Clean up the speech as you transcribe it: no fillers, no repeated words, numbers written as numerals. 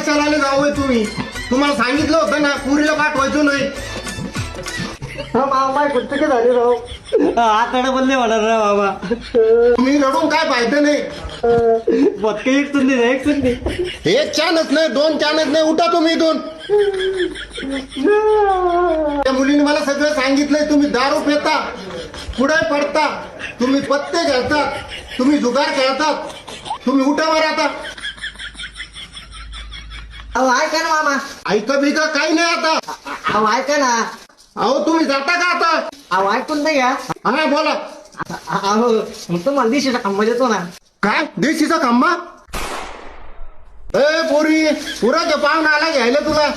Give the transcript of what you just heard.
कशाला आले जाऊ तुम्ही? तुम्हाला सांगितलं होतं ना पुरीला पाठवायचं नाही. मामा कुठे झाले राव आता बोलले म्हणा ना मामा. तुम्ही रडून काय फायदा नाही. बदके एक सुंदी एक सुंदी एक चानच नाही, दोन चानच नाही. उठा तुम्ही इथून. त्या मुलीने मला सगळं सांगितलंय. तुम्ही दारू पिता, पुढे पडता, तुम्ही पत्ते खेळतात, तुम्ही जुगार खेळतात. तुम्ही उठा बरं आता. अहो ऐका ना मामा. ऐका बिका काही नाही आता. अहो ऐका ना. अहो तुम्ही जाता का आता? अहो ऐकून नाही घ्या. हा बोला. अहो मग तुम्हाला दिवशीचा खंबा देतो ना. काय देशीचा खंबा? ए पोरी, पुरा पाहुणा आला घ्यायला तुला.